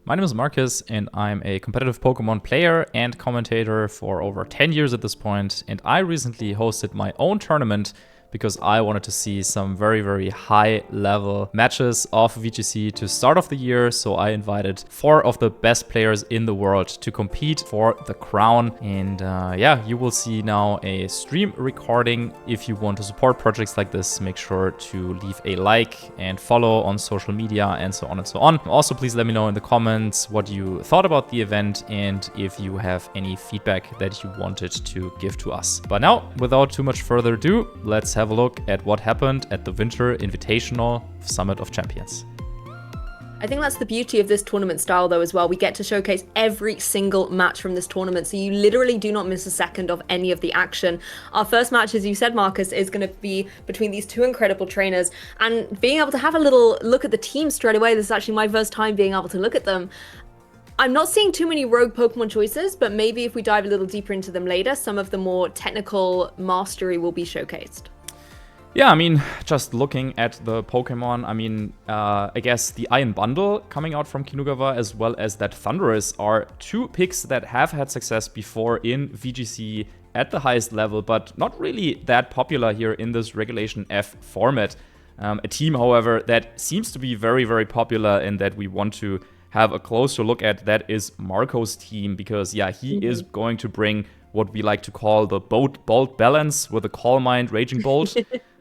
My name is Markus, and I'm a competitive Pokemon player and commentator for over 10 years at this point, and I recently hosted my own tournament because I wanted to see some very, very high-level matches of VGC to start off the year, so I invited 4 of the best players in the world to compete for the crown. And yeah, you will see now a stream recording. If you want to support projects like this, make sure to leave a like and follow on social media and so on and so on. Also, please let me know in the comments what you thought about the event and if you have any feedback that you wanted to give to us. But now, without too much further ado, let's have a look at what happened at the Winter Invitational Summit of Champions. I think that's the beauty of this tournament style though as well. We get to showcase every single match from this tournament, so you literally do not miss a second of any of the action. Our first match, as you said, Marcus, is going to be between these 2 incredible trainers, and being able to have a little look at the team straight away. This is actually my first time being able to look at them. I'm not seeing too many rogue Pokemon choices, but maybe if we dive a little deeper into them later, some of the more technical mastery will be showcased. Yeah, I mean, just looking at the Pokemon, I mean, I guess the Iron Bundle coming out from Kinugawa as well as that Thundurus are 2 picks that have had success before in VGC at the highest level, but not really that popular here in this Regulation F format. A team, however, that seems to be very, very popular and that we want to have a closer look at, that is Marco's team, because, yeah, he is going to bring what we like to call the bolt balance with a Calm Mind Raging Bolt.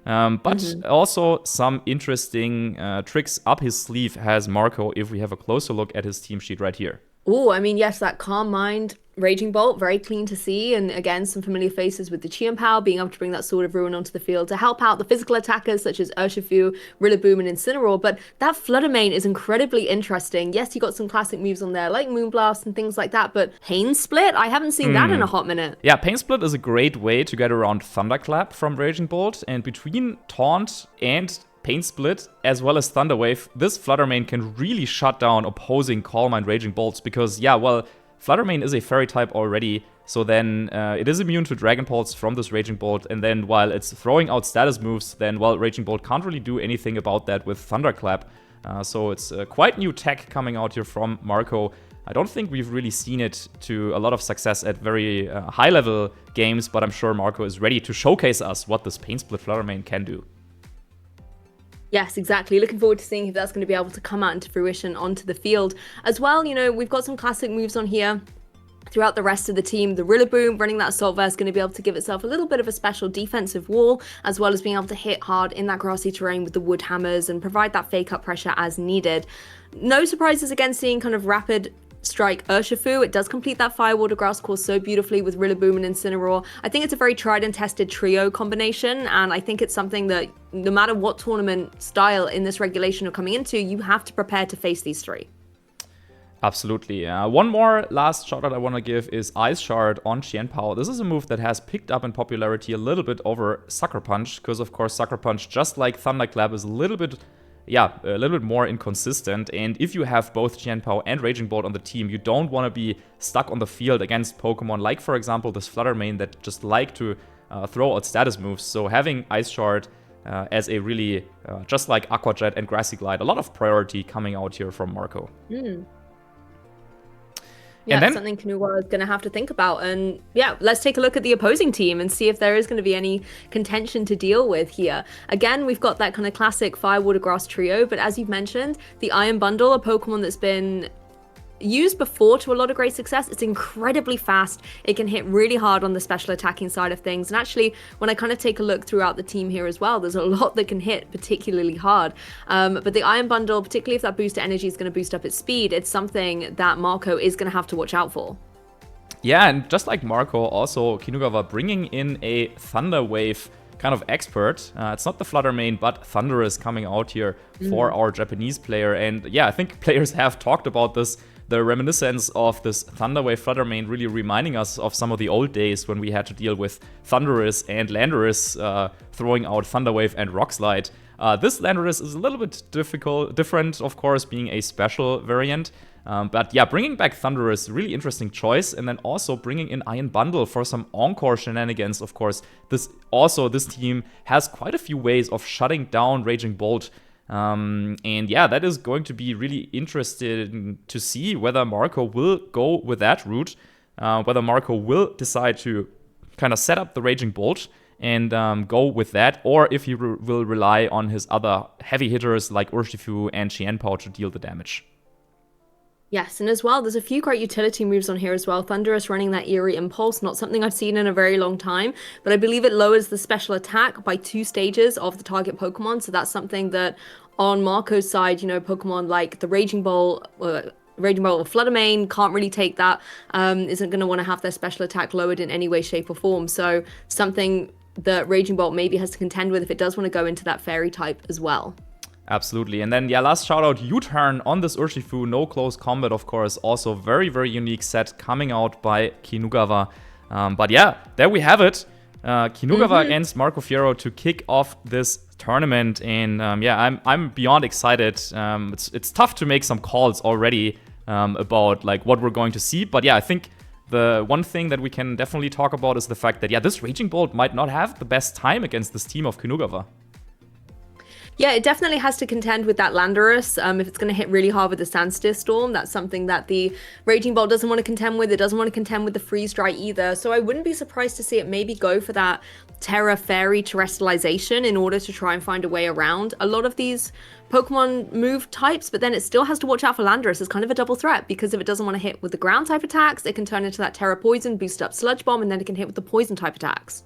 But also some interesting tricks up his sleeve has Marco if we have a closer look at his team sheet right here. Oh, I mean, yes, that Calm Mind Raging Bolt, very clean to see. And again, some familiar faces with the Chi-Pow, being able to bring that Sword of Ruin onto the field to help out the physical attackers such as Urshifu, Rillaboom, and Incineroar. But that Flutter Mane is incredibly interesting. Yes, you got some classic moves on there like Moonblast and things like that, but Pain Split? I haven't seen that in a hot minute. Yeah, Pain Split is a great way to get around Thunderclap from Raging Bolt, and between Taunt and Pain Split, as well as Thunder Wave, this Flutter Mane can really shut down opposing Calm Mind Raging Bolts because, yeah, well, Flutter Mane is a Fairy type already, so then it is immune to Dragon Pulse from this Raging Bolt, and then while it's throwing out status moves, then, well, Raging Bolt can't really do anything about that with Thunderclap. So it's quite new tech coming out here from Marco. I don't think we've really seen it to a lot of success at very high-level games, but I'm sure Marco is ready to showcase us what this Pain Split Flutter Mane can do. Yes, exactly. Looking forward to seeing if that's going to be able to come out into fruition onto the field. As well, you know, we've got some classic moves on here throughout the rest of the team. The Rillaboom running that Assault Vest going to be able to give itself a little bit of a special defensive wall, as well as being able to hit hard in that grassy terrain with the wood hammers and provide that fake up pressure as needed. No surprises again seeing kind of rapid strike Urshifu. It does complete that Fire Water Grass course so beautifully with Rillaboom and Incineroar. I think it's a very tried and tested trio combination, and I think it's something that no matter what tournament style in this regulation you're coming into, you have to prepare to face these 3. Absolutely. One more last shout out I want to give is Ice Shard on Chi-Pow. This is a move that has picked up in popularity a little bit over Sucker Punch, because of course Sucker Punch, just like Thunderclap, is a little bit more inconsistent, and if you have both Chi-Pow and Raging Bolt on the team, you don't want to be stuck on the field against Pokemon like, for example, this Flutter Mane that just like to throw out status moves. So having Ice Shard as a really, just like Aqua Jet and Grassy Glide, a lot of priority coming out here from Marco. Yeah, then something Kinugawa is going to have to think about. And yeah, let's take a look at the opposing team and see if there is going to be any contention to deal with here. Again, we've got that kind of classic Fire Water Grass trio, but as you've mentioned, the Iron Bundle, a Pokemon that's been used before to a lot of great success. It's incredibly fast. It can hit really hard on the special attacking side of things. And actually, when I kind of take a look throughout the team here as well, there's a lot that can hit particularly hard. But the Iron Bundle, particularly if that booster energy is going to boost up its speed, it's something that Marco is going to have to watch out for. Yeah, and just like Marco, also Kinugawa bringing in a Thunder Wave kind of expert. It's not the Flutter Mane, but Thundurus coming out here for our Japanese player. And yeah, I think players have talked about this. The reminiscence of this Thunderwave Flutter Mane really reminding us of some of the old days when we had to deal with Thundurus and Landorus throwing out Thunderwave and Rock Slide. This Landorus is a little bit different, of course, being a special variant. But yeah, bringing back Thundurus, really interesting choice. And then also bringing in Iron Bundle for some Encore shenanigans, of course. This team has quite a few ways of shutting down Raging Bolt And yeah, that is going to be really interesting to see whether Marco will go with that route, whether Marco will decide to kind of set up the Raging Bolt and go with that, or if he will rely on his other heavy hitters like Urshifu and Qianpao to deal the damage. Yes, and as well, there's a few great utility moves on here as well. Thunderous running that Eerie Impulse, not something I've seen in a very long time, but I believe it lowers the special attack by 2 stages of the target Pokemon. So that's something that on Marco's side, you know, Pokemon like the Raging Bolt or Flutter Mane can't really take that, isn't going to want to have their special attack lowered in any way, shape, or form. So something that Raging Bolt maybe has to contend with if it does want to go into that fairy type as well. Absolutely. And then, yeah, last shout out, U-Turn on this Urshifu. No close combat, of course. Also very, very unique set coming out by Kinugawa. But yeah, there we have it. Kinugawa against marcofiero to kick off this tournament. And yeah, I'm beyond excited. It's tough to make some calls already about like what we're going to see. But yeah, I think the one thing that we can definitely talk about is the fact that, yeah, this Raging Bolt might not have the best time against this team of Kinugawa. Yeah, it definitely has to contend with that Landorus. If it's going to hit really hard with the Sandsteer Storm, that's something that the Raging Bolt doesn't want to contend with. It doesn't want to contend with the Freeze Dry either. So I wouldn't be surprised to see it maybe go for that Terra Fairy Terrestrialization in order to try and find a way around a lot of these Pokemon move types, but then it still has to watch out for Landorus as kind of a double threat, because if it doesn't want to hit with the ground type attacks, it can turn into that Terra Poison, boost up Sludge Bomb, and then it can hit with the poison type attacks.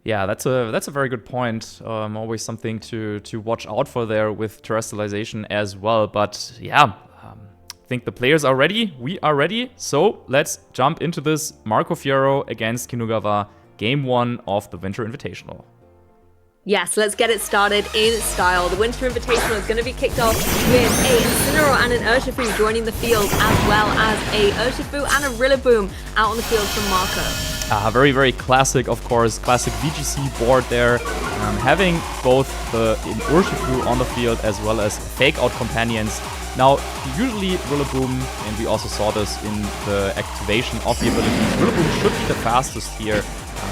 Yeah, that's a very good point. Always something to watch out for there with terrestrialization as well. But yeah, I think the players are ready. We are ready. So let's jump into this Marcofiero against Kinugawa, Game 1 of the Winter Invitational. Yes, let's get it started in style. The Winter Invitational is going to be kicked off with a Incineroar and an Urshifu joining the field, as well as a Urshifu and a Rillaboom out on the field from Marco. Very, very classic, of course, classic VGC board there. Having both the Urshifu on the field as well as fake-out companions. Now, usually Rillaboom, and we also saw this in the activation of the abilities, Rillaboom should be the fastest here.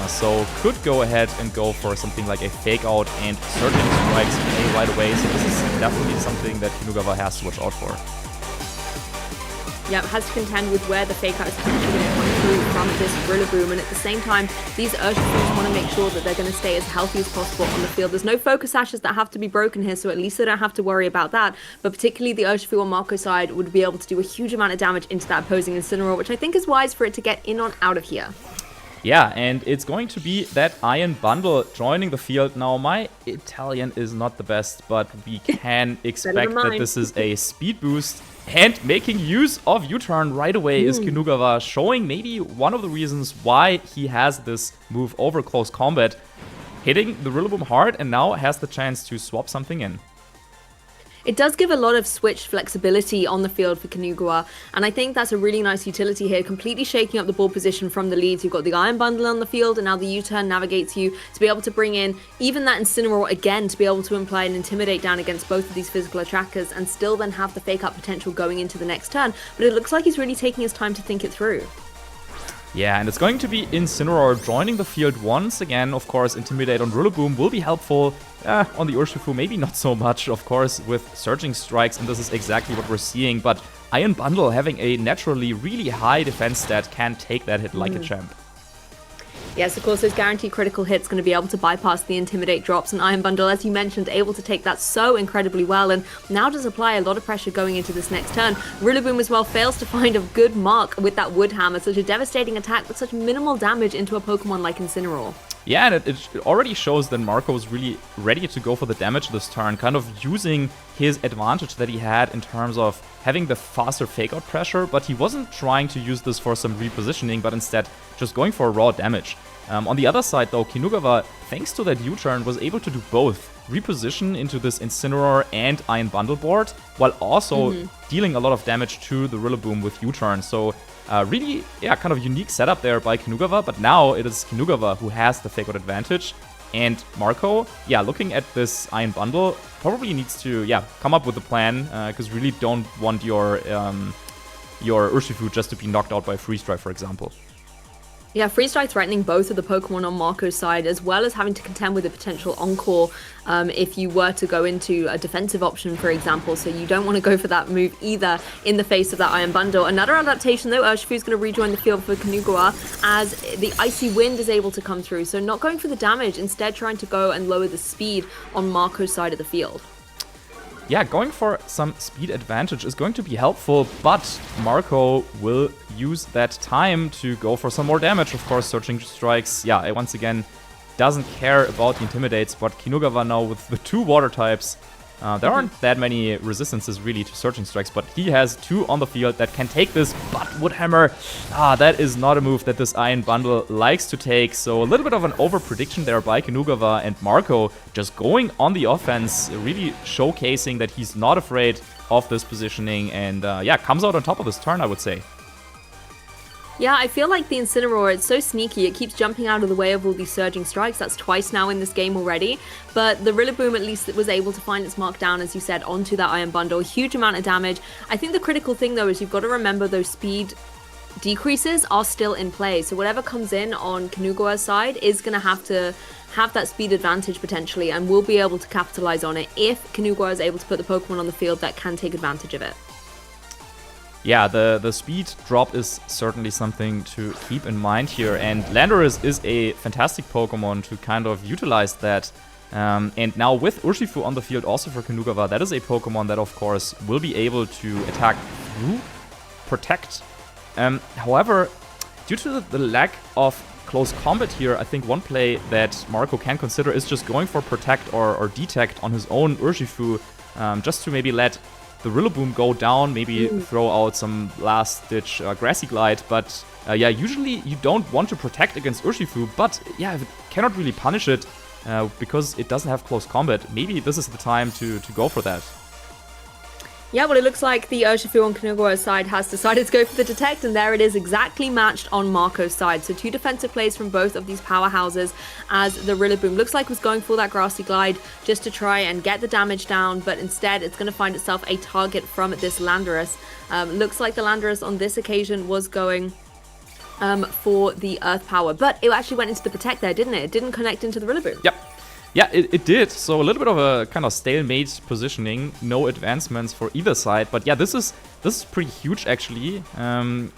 So could go ahead and go for something like a fake out and Surging Strikes right away. So this is definitely something that Kinugawa has to watch out for. Yeah, it has to contend with where the fake out is actually going to come through from this Rillaboom, and at the same time, these Urshifus want to make sure that they're going to stay as healthy as possible on the field. There's no focus ashes that have to be broken here, so at least they don't have to worry about that. But particularly the Urshifu on Marco's side would be able to do a huge amount of damage into that opposing Incineroar, which I think is wise for it to get in on out of here. Yeah, and it's going to be that Iron Bundle joining the field. Now, my Italian is not the best, but we can expect that this is a speed boost. And making use of U-turn right away is Kinugawa, showing maybe one of the reasons why he has this move over close combat. Hitting the Rillaboom hard and now has the chance to swap something in. It does give a lot of switch flexibility on the field for Kinugawa, and I think that's a really nice utility here, completely shaking up the ball position from the leads. You've got the Iron Bundle on the field, and now the U-turn navigates you to be able to bring in even that Incineroar again to be able to imply and intimidate down against both of these physical attackers, and still then have the fake-out potential going into the next turn. But it looks like he's really taking his time to think it through. Yeah, and it's going to be Incineroar joining the field once again. Of course, Intimidate on Rillaboom will be helpful. On the Urshifu, maybe not so much, of course, with Surging Strikes, and this is exactly what we're seeing. But Iron Bundle, having a naturally really high defense stat, can take that hit like a champ. Yes, of course, those guaranteed critical hits going to be able to bypass the Intimidate drops, and Iron Bundle, as you mentioned, able to take that so incredibly well, and now does apply a lot of pressure going into this next turn. Rillaboom as well fails to find a good mark with that Wood Hammer, such a devastating attack with such minimal damage into a Pokemon like Incineroar. Yeah, and it already shows that Marco is really ready to go for the damage this turn, kind of using his advantage that he had in terms of having the faster fake-out pressure, but he wasn't trying to use this for some repositioning, but instead just going for raw damage. On the other side, though, Kinugawa, thanks to that U-turn, was able to do both. Reposition into this Incineroar and Iron Bundle board, while also dealing a lot of damage to the Rillaboom with U-turn. So really, yeah, kind of unique setup there by Kinugawa, but now it is Kinugawa who has the fake-out advantage. And Marco, yeah, looking at this Iron Bundle, probably needs to, yeah, come up with a plan, because really don't want your Urshifu just to be knocked out by Freeze Drive, for example. Yeah, Freeze Strike threatening both of the Pokemon on Marco's side, as well as having to contend with a potential Encore if you were to go into a defensive option, for example. So you don't want to go for that move either in the face of that Iron Bundle. Another adaptation, though, Urshifu is going to rejoin the field for Kinugawa as the Icy Wind is able to come through. So not going for the damage, instead trying to go and lower the speed on Marco's side of the field. Yeah, going for some speed advantage is going to be helpful, but Marco will use that time to go for some more damage. Of course, Surging Strikes, yeah, once again, doesn't care about the Intimidates, but Kinugawa now with the 2 water types, there aren't that many resistances really to Surging Strikes, but he has 2 on the field that can take this, but Wood Hammer, that is not a move that this Iron Bundle likes to take, so a little bit of an over-prediction there by Kinugawa, and Marco just going on the offense, really showcasing that he's not afraid of this positioning, and yeah, comes out on top of this turn, I would say. Yeah, I feel like the Incineroar, it's so sneaky. It keeps jumping out of the way of all these Surging Strikes. That's twice now in this game already. But the Rillaboom, at least, was able to find its mark down, as you said, onto that Iron Bundle. Huge amount of damage. I think the critical thing, though, is you've got to remember those speed decreases are still in play. So whatever comes in on Kinugawa's side is going to have that speed advantage potentially, and will be able to capitalize on it if Kinugawa is able to put the Pokemon on the field that can take advantage of it. Yeah, the speed drop is certainly something to keep in mind here, and Landorus is a fantastic Pokemon to kind of utilize that. And now with Urshifu on the field also for Kinugawa, that is a Pokemon that of course will be able to attack through Protect. However, due to the lack of close combat here, I think one play that Marco can consider is just going for Protect or Detect on his own Urshifu, just to maybe let the Rillaboom go down, maybe throw out some last-ditch Grassy Glide, but yeah, usually you don't want to protect against Urshifu, but yeah, if it cannot really punish it because it doesn't have close combat, maybe this is the time to go for that. Yeah, well, it looks like the Urshifu on Kinugawa's side has decided to go for the Detect, and there it is, exactly matched on Marco's side. So 2 defensive plays from both of these powerhouses, as the Rillaboom looks like was going for that Grassy Glide just to try and get the damage down, but instead it's going to find itself a target from this Landorus. Looks like the Landorus on this occasion was going for the Earth Power, but it actually went into the Protect there, didn't it? It didn't connect into the Rillaboom. Yep. Yeah, it did. So a little bit of a kind of stalemate positioning, no advancements for either side. But yeah, this is pretty huge actually,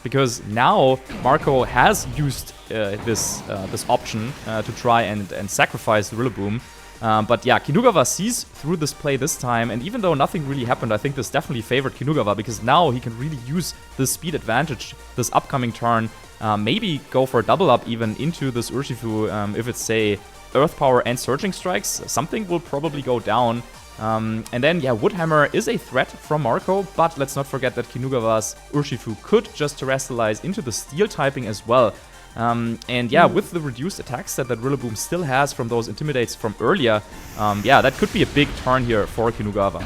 because now Marco has used this option to try and sacrifice the Rillaboom. But yeah, Kinugawa sees through this play this time, and even though nothing really happened, I think this definitely favored Kinugawa, because now he can really use this speed advantage this upcoming turn, maybe go for a double up even into this Urshifu if it's, say, Earth Power and Surging Strikes. Something will probably go down. And then, yeah, Wood Hammer is a threat from Marco, but let's not forget that Kinugawa's Urshifu could just Terrestrialize into the Steel typing as well. And yeah, with the reduced attack set that Rillaboom still has from those Intimidates from earlier, yeah, that could be a big turn here for Kinugawa.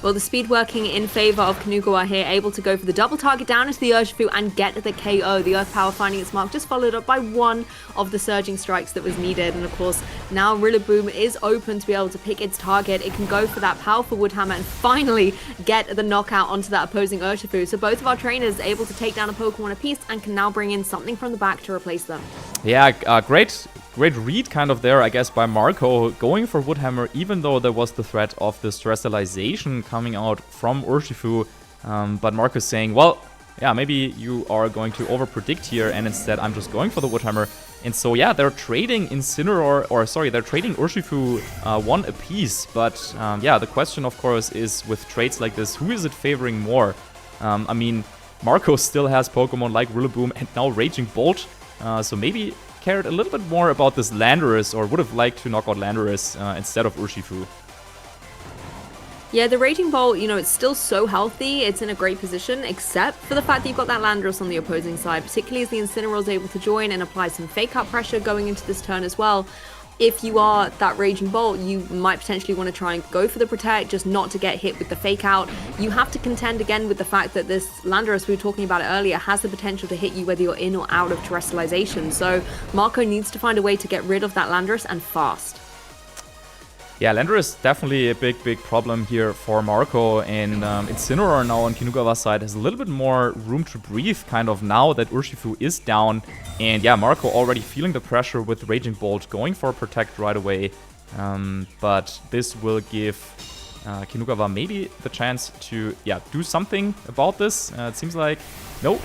Well, the speed working in favor of Kinugawa here, able to go for the double target down into the Urshifu and get the KO. The Earth Power finding its mark, just followed up by one of the Surging Strikes that was needed. And of course, now Rillaboom is open to be able to pick its target. It can go for that powerful Wood Hammer and finally get the knockout onto that opposing Urshifu. So both of our trainers able to take down a Pokemon apiece and can now bring in something from the back to replace them. Yeah, great read kind of there, I guess, by Marco, going for Wood Hammer, even though there was the threat of this Terrestrialization coming out from Urshifu. But Marco's saying, well, yeah, maybe you are going to overpredict here, and instead I'm just going for the Wood Hammer. And so, yeah, they're trading Incineroar, or sorry, they're trading Urshifu one apiece. But yeah, the question, of course, is with trades like this, who is it favoring more? I mean, Marco still has Pokemon like Rillaboom and now Raging Bolt, so maybe cared a little bit more about this Landorus, or would have liked to knock out Landorus instead of Urshifu. Yeah, the Raging Bolt, you know, it's still so healthy. It's in a great position, except for the fact that you've got that Landorus on the opposing side, particularly as the Incineroar is able to join and apply some fake out pressure going into this turn as well. If you are that Raging Bolt, you might potentially want to try and go for the Protect, just not to get hit with the fake out. You have to contend again with the fact that this Landorus, we were talking about it earlier, has the potential to hit you whether you're in or out of Terrestrialization. So Marco needs to find a way to get rid of that Landorus, and fast. Yeah, Lander is definitely a big problem here for Marco, and Incineroar now on Kinugawa's side has a little bit more room to breathe kind of now that Urshifu is down. And yeah, Marco already feeling the pressure with Raging Bolt, going for Protect right away. But this will give Kinugawa maybe the chance to do something about this. It seems like, no,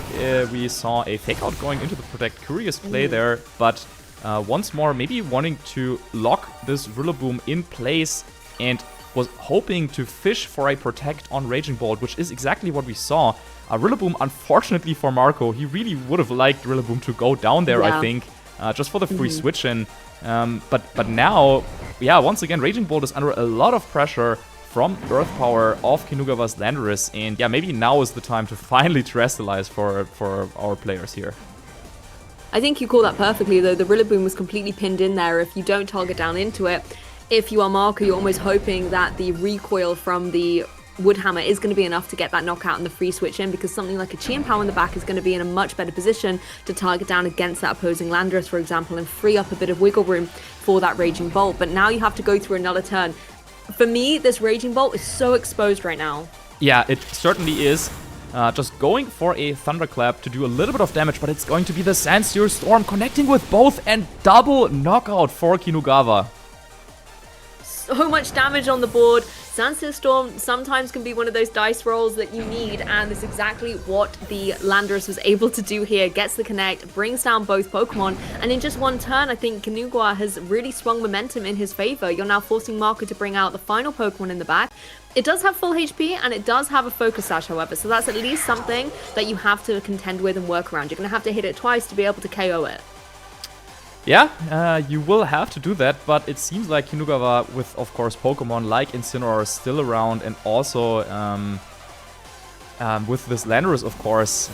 we saw a Fake Out going into the Protect. Curious play there, but once more, maybe wanting to lock this Rillaboom in place and was hoping to fish for a Protect on Raging Bolt, which is exactly what we saw. Rillaboom, unfortunately for Marco, he really would have liked Rillaboom to go down there, I think, just for the free switch in. But now, once again, Raging Bolt is under a lot of pressure from Earth Power of Kinugawa's Landorus, and maybe now is the time to finally terrestrialize for our players here. I think you call that perfectly, though. The Rillaboom was completely pinned in there. If you don't target down into it, if you are Marco, you're almost hoping that the recoil from the Wood Hammer is going to be enough to get that knockout and the free switch in, because something like a Chien-Pao in the back is going to be in a much better position to target down against that opposing Landorus, for example, and free up a bit of wiggle room for that Raging Bolt. But now you have to go through another turn. For me, this Raging Bolt is so exposed right now. Yeah, it certainly is. Just going for a Thunderclap to do a little bit of damage, but it's going to be the Sandsteel Storm connecting with both and double knockout for Kinugawa. So much damage on the board. Sandsteel Storm sometimes can be one of those dice rolls that you need, and that's exactly what the Landorus was able to do here. Gets the connect, brings down both Pokemon, and in just one turn, I think Kinugawa has really swung momentum in his favor. You're now forcing Marco to bring out the final Pokemon in the back. It does have full HP, and it does have a Focus Sash, however, so that's at least something that you have to contend with and work around. You're going to have to hit it twice to be able to KO it. Yeah, you will have to do that, but it seems like Kinugawa, with, of course, Pokemon like Incineroar still around, and also with this Landorus, of course,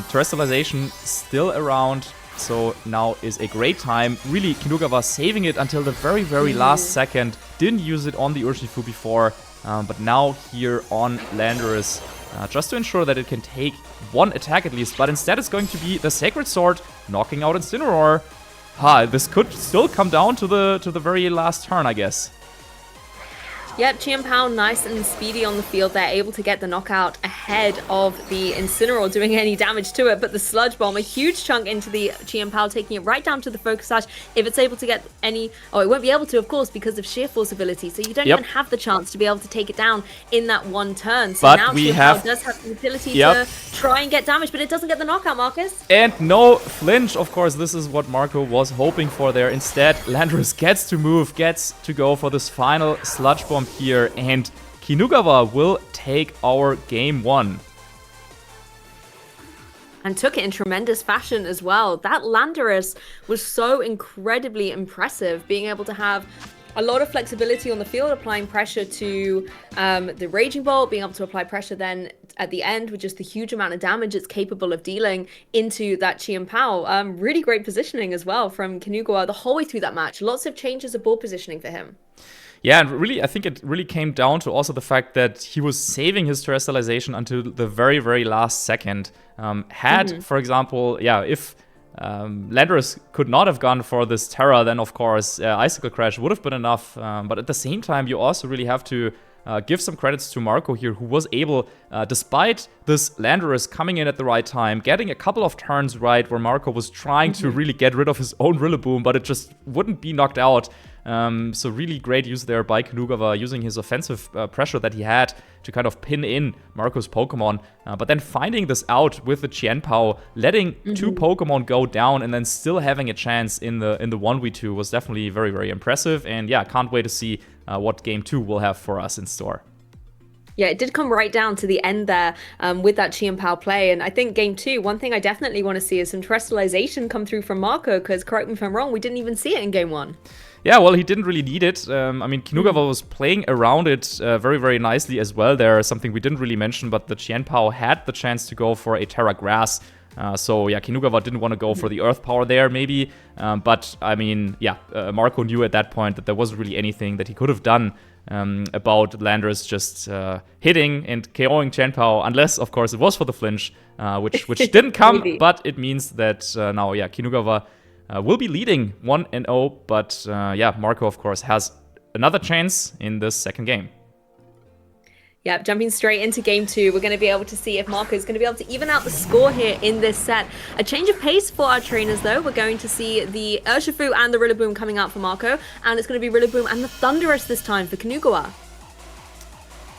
Terrestrialization still around, so now is a great time. Really, Kinugawa saving it until the very last second. Didn't use it on the Urshifu before, but now here on Landorus, just to ensure that it can take one attack at least, but instead it's going to be the Sacred Sword knocking out Incineroar. This could still come down to the very last turn, I guess. Yep, Chien-Pao nice and speedy on the field. They're able to get the knockout ahead of the Incineroar doing any damage to it, but the Sludge Bomb, a huge chunk into the Chien-Pao, taking it right down to the Focus Sash. If it's able to get any... Oh, it won't be able to, of course, because of Sheer Force ability, so you don't even have the chance to be able to take it down in that one turn. So but now Chien-Pao does have the ability to try and get damage, but it doesn't get the knockout, Marcus. And no flinch, of course. This is what Marco was hoping for there. Instead, Landorus gets to move, gets to go for this final Sludge Bomb here, and Kinugawa will take our game one. And took it in tremendous fashion as well. That Landorus was so incredibly impressive, being able to have a lot of flexibility on the field, applying pressure to the Raging Bolt, being able to apply pressure then at the end with just the huge amount of damage it's capable of dealing into that Chien-Pao. Really great positioning as well from Kinugawa the whole way through that match. Lots of changes of ball positioning for him. Yeah, and really, I think it really came down to also the fact that he was saving his terrestrialization until the very last second. For example, if Landorus could not have gone for this Terra, then of course Icicle Crash would have been enough. But at the same time, you also really have to give some credits to Marco here, who was able, despite this Landorus coming in at the right time, getting a couple of turns right where Marco was trying to really get rid of his own Rillaboom, but it just wouldn't be knocked out. So really great use there by Kinugawa, using his offensive pressure that he had to kind of pin in Marco's Pokemon. But then finding this out with the Chien-Pao, letting two Pokemon go down and then still having a chance in the 1v2 was definitely very impressive. And yeah, can't wait to see what game 2 will have for us in store. Yeah, it did come right down to the end there with that Chien-Pao play. And I think game 2, one thing I definitely want to see is some terrestrialization come through from Marco, because correct me if I'm wrong, we didn't even see it in game 1. Yeah, well, he didn't really need it. I mean, Kinugawa was playing around it very nicely as well there, something we didn't really mention, but the Chien-Pao had the chance to go for a Terra Grass. So yeah, Kinugawa didn't want to go for the Earth Power there, maybe. But I mean, yeah, Marco knew at that point that there wasn't really anything that he could have done about Landorus just hitting and KOing Chien-Pao, unless, of course, it was for the flinch, which didn't come. But it means that now, yeah, Kinugawa will be leading 1-0, but yeah, Marco, of course, has another chance in this second game. Yeah, jumping straight into game 2, we're going to be able to see if Marco is going to be able to even out the score here in this set. A change of pace for our trainers, though. We're going to see the Urshifu and the Rillaboom coming out for Marco, and it's going to be Rillaboom and the Thunderous this time for Kinugawa.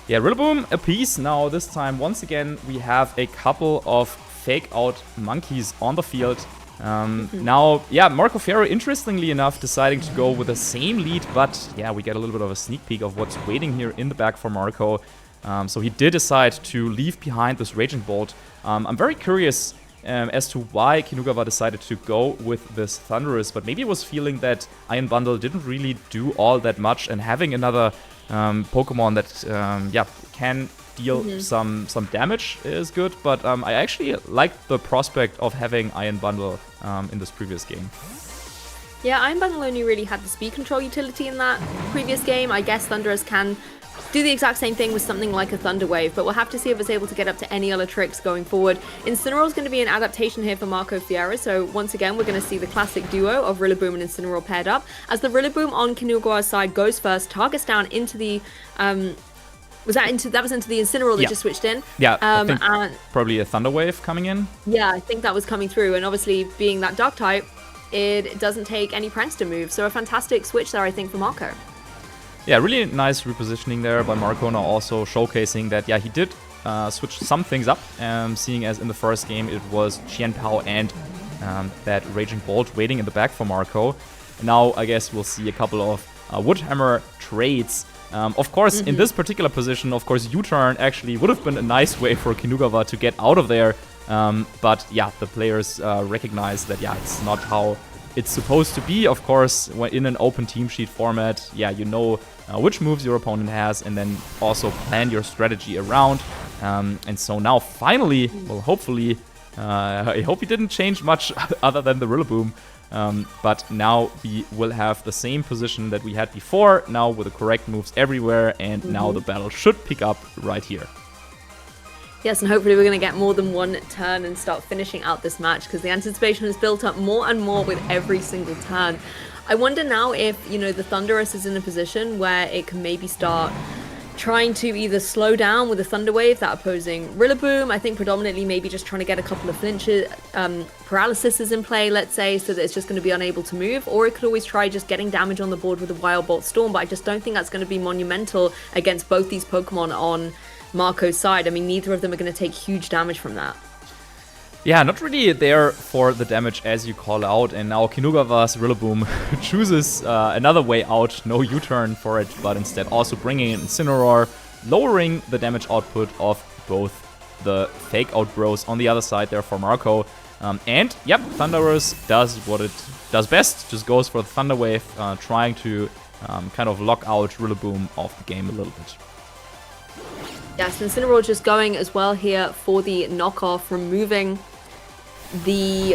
Yeah, Rillaboom a piece. Now, this time, once again, we have a couple of fake-out monkeys on the field. Now, yeah, marcofiero, interestingly enough, deciding to go with the same lead, but yeah, we get a little bit of a sneak peek of what's waiting here in the back for Marco. So he did decide to leave behind this Raging Bolt. I'm very curious as to why Kinugawa decided to go with this Thunderous, but maybe it was feeling that Iron Bundle didn't really do all that much, and having another Pokemon that yeah, can deal some damage is good, but I actually like the prospect of having Iron Bundle in this previous game. Yeah, Iron Bundle only really had the speed control utility in that previous game. I guess Thunderous can do the exact same thing with something like a Thunder Wave, but we'll have to see if it's able to get up to any other tricks going forward. Incineroar is going to be an adaptation here for marcofiero, so once again we're going to see the classic duo of Rillaboom and Incineroar paired up. As the Rillaboom on Kinugawa's side goes first, targets down into the was into the Incineroar that just switched in. Yeah, I think probably a Thunder Wave coming in. Yeah, I think that was coming through, and obviously being that Dark type, it doesn't take any pranks to move, so a fantastic switch there, I think, for Marco. Yeah, really nice repositioning there by Marco, now also showcasing that, yeah, he did switch some things up, seeing as in the first game it was Qianpao and that Raging Bolt waiting in the back for Marco. Now I guess we'll see a couple of Woodhammer trades. Of course, in this particular position, of course, U-turn actually would have been a nice way for Kinugawa to get out of there. But yeah, the players recognize that, yeah, it's not how it's supposed to be. Of course, when in an open team sheet format, yeah, you know which moves your opponent has, and then also plan your strategy around. And so now finally, well, hopefully, I hope he didn't change much other than the Rillaboom. But now we will have the same position that we had before, now with the correct moves everywhere, and now the battle should pick up right here. Yes, and hopefully we're going to get more than one turn and start finishing out this match, because the anticipation has built up more and more with every single turn. I wonder now if, you know, the Thunderous is in a position where it can maybe start trying to either slow down with a Thunder Wave, that opposing Rillaboom. I think predominantly maybe just trying to get a couple of flinches, paralysis in play, let's say, so that it's just going to be unable to move. Or it could always try just getting damage on the board with a Wild Bolt Storm, but I just don't think that's going to be monumental against both these Pokemon on Marco's side. I mean, neither of them are going to take huge damage from that. Yeah, not really there for the damage as you call out, and now Kinugawa's Rillaboom chooses another way out, no U-turn for it, but instead also bringing in Incineroar, lowering the damage output of both the fake-out bros on the other side there for Marco. And, yep, Thunderous does what it does best, just goes for the Thunder Wave, trying to kind of lock out Rillaboom off the game a little bit. Yes, Incineroar just going as well here for the knockoff, removing the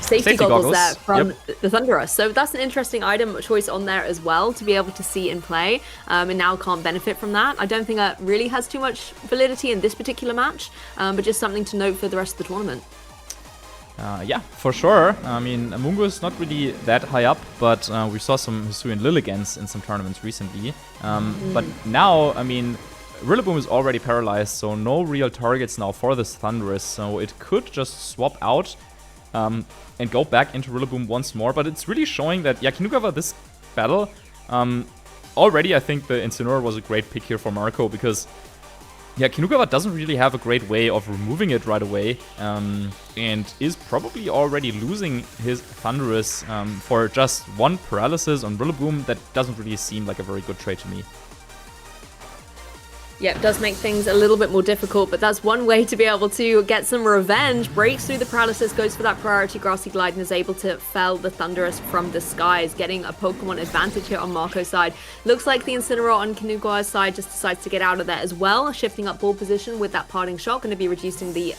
safety goggles there from the Thunderous. So that's an interesting item choice on there as well to be able to see in play, and now can't benefit from that. I don't think that really has too much validity in this particular match, but just something to note for the rest of the tournament. Yeah, for sure. I mean, Mungo is not really that high up, but we saw some Hisuian Lilligans in some tournaments recently. But now, I mean, Rillaboom is already paralyzed, so no real targets now for this Thunderous, so it could just swap out and go back into Rillaboom once more, but it's really showing that, yeah, Kinugawa, this battle, already I think the Incineroar was a great pick here for Marco, because, yeah, Kinugawa doesn't really have a great way of removing it right away, and is probably already losing his Thunderous for just one paralysis on Rillaboom. That doesn't really seem like a very good trade to me. Yeah, it does make things a little bit more difficult, but that's one way to be able to get some revenge. Breaks through the paralysis, goes for that priority Grassy Glide, and is able to fell the Thunderous from the skies, getting a Pokemon advantage here on Marco's side. Looks like the Incineroar on Kinugawa's side just decides to get out of there as well, shifting up ball position with that parting shot, going to be reducing the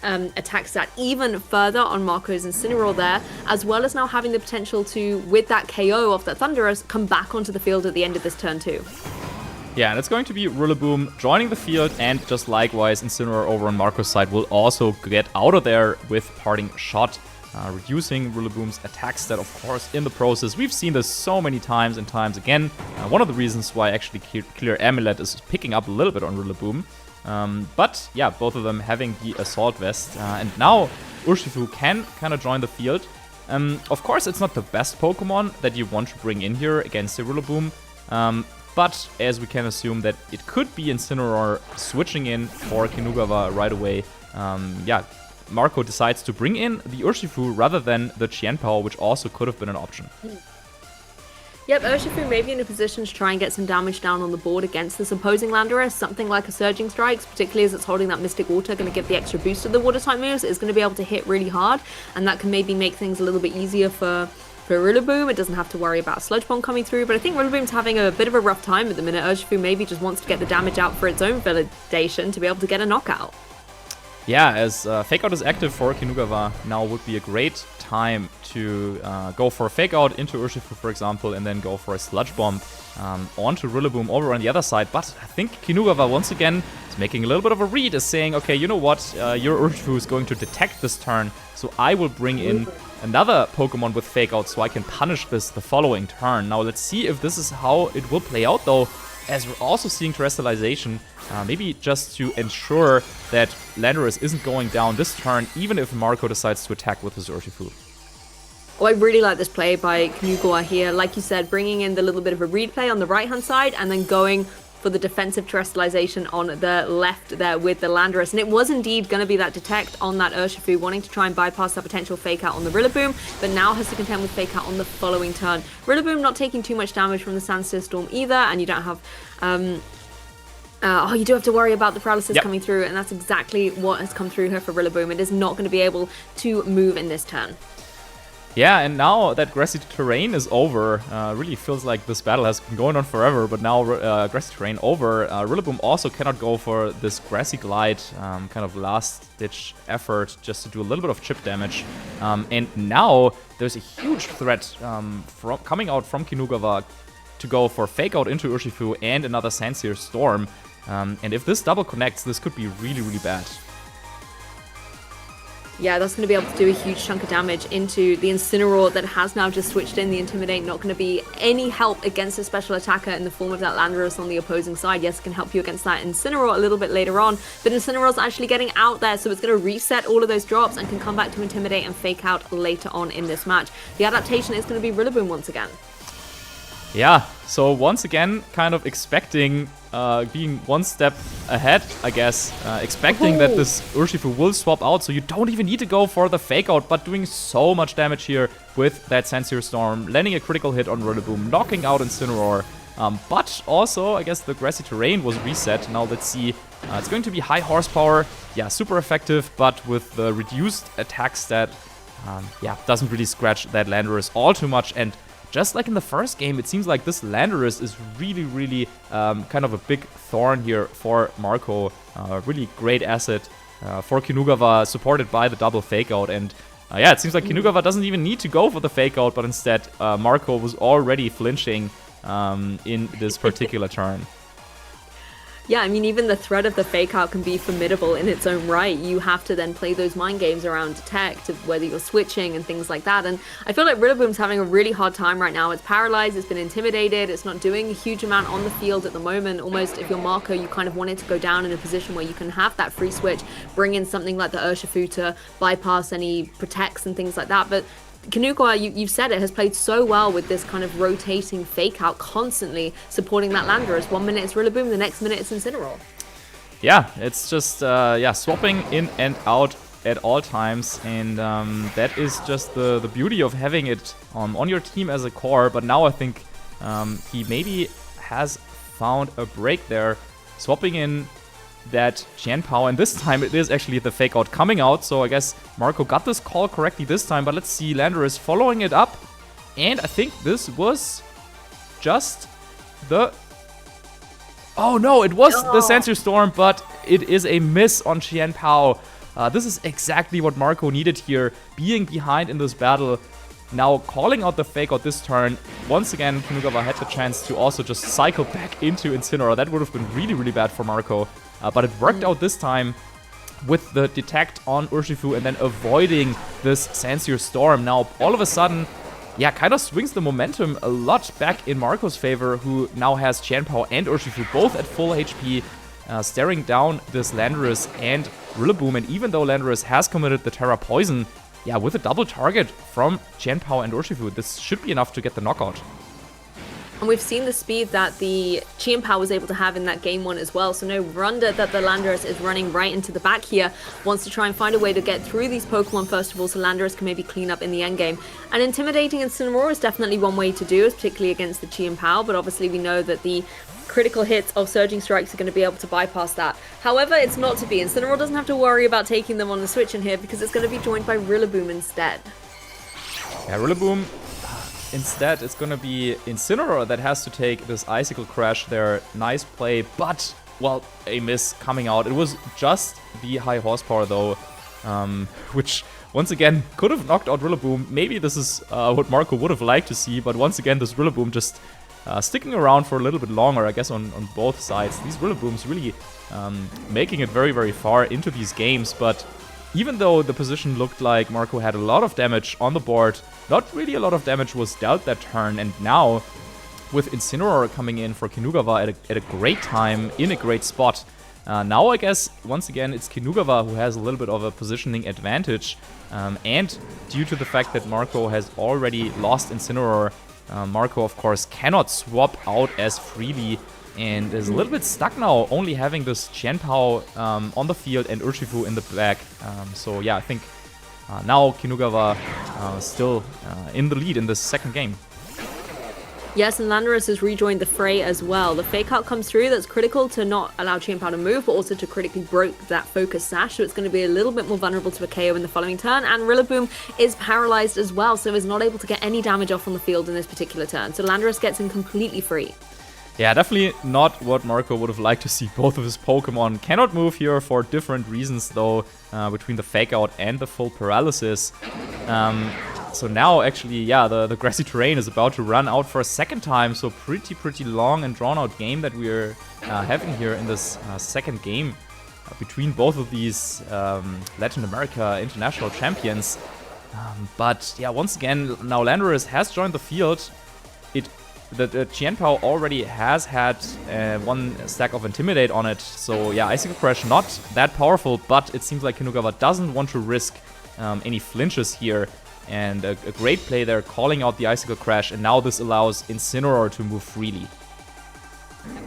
attack stat even further on Marco's Incineroar there, as well as now having the potential to, with that KO of that Thunderous, come back onto the field at the end of this turn too. Yeah, and it's going to be Rillaboom joining the field, and just likewise, Incineroar over on Marco's side will also get out of there with Parting Shot. reducing Rillaboom's attack stat, of course, in the process. We've seen this so many times and times again. One of the reasons why actually Clear Amulet is picking up a little bit on Rillaboom. But yeah, both of them having the Assault Vest. And now Urshifu can kind of join the field. Of course, it's not the best Pokemon that you want to bring in here against a Rillaboom. But as we can assume that it could be Incineroar switching in for Kinugawa right away. Yeah, Marco decides to bring in the Urshifu rather than the Qianpao, which also could have been an option. Yep, Urshifu may be in a position to try and get some damage down on the board against this opposing Landorus. Something like a Surging Strikes, particularly as it's holding that Mystic Water, going to give the extra boost to the Water-type moves. It's going to be able to hit really hard, and that can maybe make things a little bit easier for Rillaboom. It doesn't have to worry about Sludge Bomb coming through, but I think Rillaboom's having a bit of a rough time at the minute. Urshifu maybe just wants to get the damage out for its own validation to be able to get a knockout. Yeah, as Fake Out is active for Kinugawa, now would be a great time to go for a Fake Out into Urshifu, for example, and then go for a Sludge Bomb onto Rillaboom over on the other side. But I think Kinugawa, once again, is making a little bit of a read, is saying, okay, you know what, your Urshifu is going to detect this turn, so I will bring in another Pokemon with Fake Out so I can punish this the following turn. Now let's see if this is how it will play out, though, as we're also seeing Terrestrialization, maybe just to ensure that Landorus isn't going down this turn, even if Marco decides to attack with his Urshifu. Oh, I really like this play by Kinugawa here. Like you said, bringing in the little bit of a read play on the right-hand side and then going for the defensive Terrestrialization on the left there with the Landorus. And it was indeed going to be that Detect on that Urshifu, wanting to try and bypass that potential Fake Out on the Rillaboom, but now has to contend with Fake Out on the following turn. Rillaboom not taking too much damage from the Sandstone Storm either, and you don't have... you do have to worry about the paralysis coming through, and that's exactly what has come through here for Rillaboom. It is not going to be able to move in this turn. Yeah, and now that Grassy Terrain is over, really feels like this battle has been going on forever, but now Grassy Terrain over, Rillaboom also cannot go for this Grassy Glide, kind of last-ditch effort just to do a little bit of chip damage. And now there's a huge threat coming out from Kinugawa to go for Fake Out into Urshifu and another Sandsear Storm. And if this double connects, this could be really, really bad. Yeah, that's going to be able to do a huge chunk of damage into the Incineroar that has now just switched in. The Intimidate not going to be any help against a special attacker in the form of that Landorus on the opposing side. Yes, it can help you against that Incineroar a little bit later on, but Incineroar's actually getting out there, so it's going to reset all of those drops and can come back to Intimidate and Fake Out later on in this match. The adaptation is going to be Rillaboom once again. Yeah, so once again, kind of expecting being one step ahead, I guess. Expecting that this Urshifu will swap out, so you don't even need to go for the Fake Out, but doing so much damage here with that Sandsear Storm, landing a critical hit on Rillaboom, knocking out Incineroar. But also, I guess the Grassy Terrain was reset. Now let's see. It's going to be high horsepower. Yeah, super effective, but with the reduced attack stat, yeah, doesn't really scratch that Landorus all too much. And just like in the first game, it seems like this Landorus is really, really kind of a big thorn here for Marco. Really great asset for Kinugawa, supported by the double Fake Out. And yeah, it seems like Kinugawa doesn't even need to go for the Fake Out, but instead Marco was already flinching in this particular turn. Yeah, I mean, even the threat of the Fake Out can be formidable in its own right. You have to then play those mind games around Detect, of whether you're switching and things like that. And I feel like Rillaboom's having a really hard time right now. It's paralyzed, it's been intimidated, it's not doing a huge amount on the field at the moment. Almost, if you're Marco, you kind of wanted to go down in a position where you can have that free switch, bring in something like the Urshifu to bypass any protects and things like that. But Kinugawa, you've said it, has played so well with this kind of rotating Fake Out, constantly supporting that Landorus. 1 minute it's Rillaboom, the next minute it's Incineroar. Yeah, it's just swapping in and out at all times, and that is just the beauty of having it on your team as a core. But now I think he maybe has found a break there, swapping in that Qianpao, and this time it is actually the Fake Out coming out, so I guess Marco got this call correctly this time. But let's see, Landorus following it up, and I think this was just the... Oh no, it was the Sandsear Storm, but it is a miss on Qianpao. This is exactly what Marco needed here, being behind in this battle. Now calling out the Fake Out this turn. Once again, Kinugawa had the chance to also just cycle back into Incineroar. That would have been really, really bad for Marco. But it worked out this time. with the detect on Urshifu and then avoiding this Sandseer Storm. Now, all of a sudden, yeah, kind of swings the momentum a lot back in Marco's favor, who now has Chien-Pao and Urshifu both at full HP, staring down this Landorus and Rillaboom. And even though Landorus has committed the Terra Poison, yeah, with a double target from Chien-Pao and Urshifu, this should be enough to get the knockout. And we've seen the speed that the Chien-Pao was able to have in that game 1 as well. So no wonder that the Landorus is running right into the back here. Wants to try and find a way to get through these Pokemon first of all, so Landorus can maybe clean up in the endgame. And intimidating Incineroar is definitely one way to do it, particularly against the Chien-Pao. But obviously we know that the critical hits of Surging Strikes are going to be able to bypass that. However, it's not to be. Incineroar doesn't have to worry about taking them on the switch in here because it's going to be joined by Rillaboom instead. Yeah, Rillaboom. Instead, it's gonna be Incineroar that has to take this Icicle Crash there. Nice play, but, well, a miss coming out. It was just the high horsepower, though, which, once again, could have knocked out Rillaboom. Maybe this is what Marco would have liked to see, but once again, this Rillaboom just sticking around for a little bit longer, I guess, on both sides. These Rillabooms really making it very, very far into these games, but even though the position looked like Marco had a lot of damage on the board, not really a lot of damage was dealt that turn, and now, with Incineroar coming in for Kinugawa at a great time, in a great spot, now I guess, once again, it's Kinugawa who has a little bit of a positioning advantage, and due to the fact that Marco has already lost Incineroar, Marco, of course, cannot swap out as freely, and is a little bit stuck now, only having this Chien-Pao on the field and Urshifu in the back. So yeah, I think now Kinugawa still in the lead in this second game. Yes, and Landorus has rejoined the fray as well. The fake out comes through, that's critical to not allow Chien-Pao to move, but also to critically break that focus sash, so it's going to be a little bit more vulnerable to a KO in the following turn, and Rillaboom is paralyzed as well, so is not able to get any damage off on the field in this particular turn. So Landorus gets him completely free. Yeah, definitely not what Marco would have liked to see. Both of his Pokemon cannot move here for different reasons, though, between the fake out and the full paralysis. So now, actually, yeah, the grassy terrain is about to run out for a second time. So pretty long and drawn out game that we're having here in this second game between both of these Latin America international champions. But yeah, once again, now Landorus has joined the field. The Chien-Pao already has had one stack of Intimidate on it, so yeah, Icicle Crash not that powerful, but it seems like Kinugawa doesn't want to risk any flinches here, and a great play there, calling out the Icicle Crash, and now this allows Incineroar to move freely.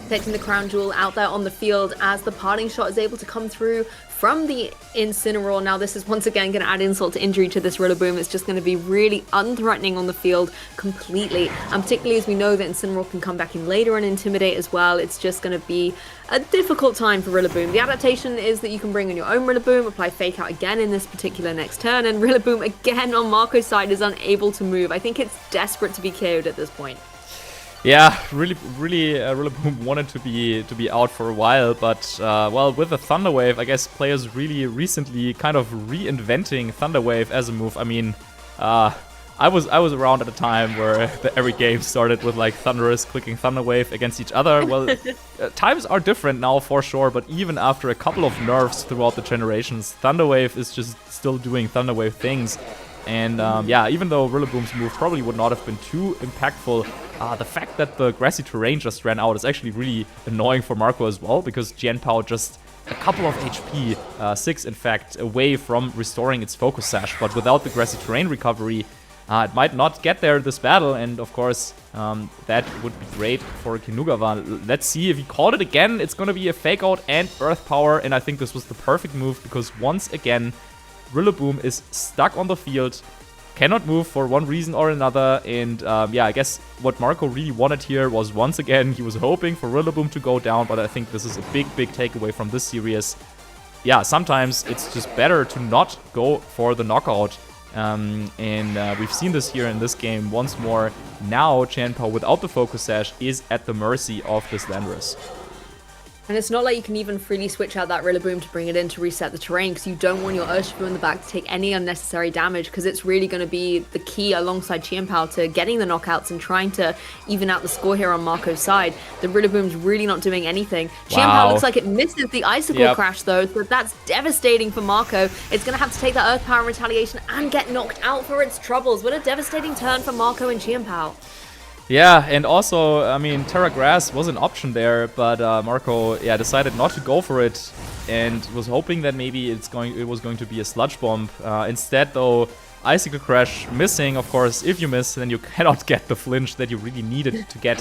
Taking the Crown Jewel out there on the field as the parting shot is able to come through from the Incineroar. Now this is once again going to add insult to injury to this Rillaboom. It's just going to be really unthreatening on the field completely, and particularly as we know that Incineroar can come back in later and intimidate as well. It's just going to be a difficult time for Rillaboom. The adaptation is that you can bring in your own Rillaboom, apply Fake Out again in this particular next turn, and Rillaboom again on Marco's side is unable to move. I think it's desperate to be KO'd at this point. Yeah, really, Rillaboom wanted to be out for a while, but well, with the Thunder Wave, I guess players really recently kind of reinventing Thunder Wave as a move. I mean, I was around at a time where every game started with like Thunderous clicking Thunder Wave against each other. Well, times are different now for sure, but even after a couple of nerfs throughout the generations, Thunder Wave is just still doing Thunder Wave things. And yeah, even though Rillaboom's move probably would not have been too impactful, the fact that the grassy terrain just ran out is actually really annoying for Marco as well, because Chien-Pao just a couple of HP, 6 in fact, away from restoring its focus sash, but without the grassy terrain recovery, it might not get there this battle, and of course, that would be great for Kinugawa. Let's see if he called it again. It's gonna be a fake out and earth power, and I think this was the perfect move, because once again, Rillaboom is stuck on the field, cannot move for one reason or another, and yeah, I guess what Marco really wanted here was, once again, he was hoping for Rillaboom to go down, but I think this is a big takeaway from this series. Yeah, sometimes it's just better to not go for the knockout, and we've seen this here in this game once more. Now Chien-Pao without the focus sash is at the mercy of this Landorus. And it's not like you can even freely switch out that Rillaboom to bring it in to reset the terrain, because you don't want your Urshifu in the back to take any unnecessary damage, because it's really going to be the key alongside Chien-Pao to getting the knockouts and trying to even out the score here on Marco's side. The Rillaboom's really not doing anything. Chien-Pao looks like it misses the Icicle Crash though, so that's devastating for Marco. It's going to have to take that Earth Power in retaliation and get knocked out for its troubles. What a devastating turn for Marco and Chien-Pao. Yeah, and also, I mean, Terra Grass was an option there, but Marco, decided not to go for it and was hoping that maybe it was going to be a Sludge Bomb. Instead, though, Icicle Crash missing, of course. If you miss, then you cannot get the flinch that you really needed to get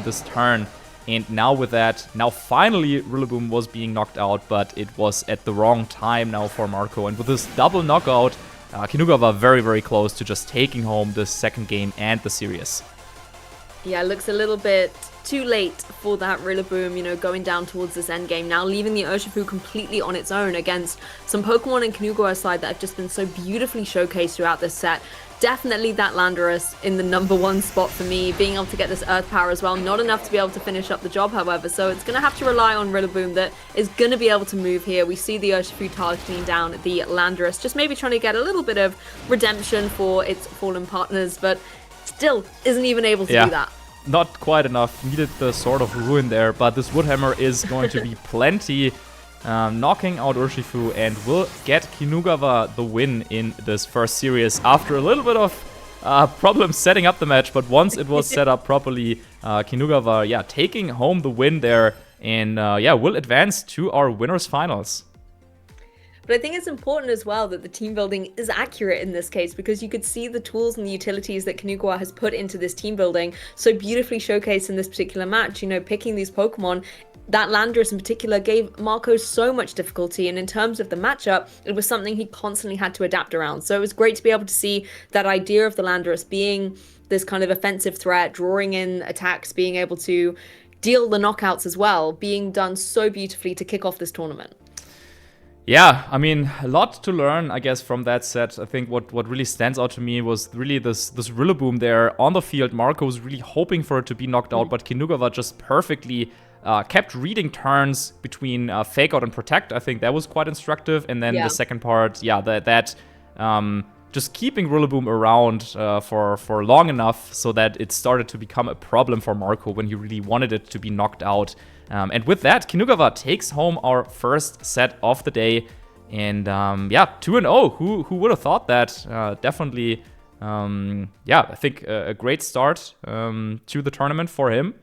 this turn. And now with that, now finally Rillaboom was being knocked out, but it was at the wrong time now for Marco. And with this double knockout, Kinugawa very, very close to just taking home the second game and the series. Yeah, looks a little bit too late for that Rillaboom, you know, going down towards this end game now, leaving the Urshifu completely on its own against some Pokemon in Kinugawa's side that have just been so beautifully showcased throughout this set. Definitely that Landorus in the #1 spot for me, being able to get this Earth Power as well. Not enough to be able to finish up the job, however, so it's going to have to rely on Rillaboom that is going to be able to move here. We see the Urshifu targeting down the Landorus, just maybe trying to get a little bit of redemption for its fallen partners, but still isn't even able to do that. Not quite enough. Needed the Sword of Ruin there, but this Wood Hammer is going to be plenty. Knocking out Urshifu and will get Kinugawa the win in this first series after a little bit of problems setting up the match, but once it was set up properly, Kinugawa, taking home the win there and will advance to our winners finals. But I think it's important as well that the team building is accurate in this case, because you could see the tools and the utilities that Kinugawa has put into this team building so beautifully showcased in this particular match. You know, picking these Pokemon, that Landorus in particular gave Marco so much difficulty, and in terms of the matchup, it was something he constantly had to adapt around. So it was great to be able to see that idea of the Landorus being this kind of offensive threat, drawing in attacks, being able to deal the knockouts as well, being done so beautifully to kick off this tournament. Yeah, I mean, a lot to learn, I guess, from that set. I think what really stands out to me was really this Rillaboom there on the field. Marco was really hoping for it to be knocked out, but Kinugawa just perfectly kept reading turns between Fake Out and Protect. I think that was quite instructive. And then the second part, that just keeping Rillaboom around for long enough so that it started to become a problem for Marco when he really wanted it to be knocked out. And with that, Kinugawa takes home our first set of the day. And 2-0. Who would have thought that? Definitely, I think a great start to the tournament for him.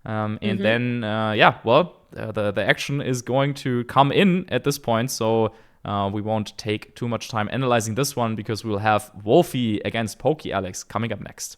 And then, the action is going to come in at this point. So we won't take too much time analyzing this one, because we'll have Wolfie against Poke Alex coming up next.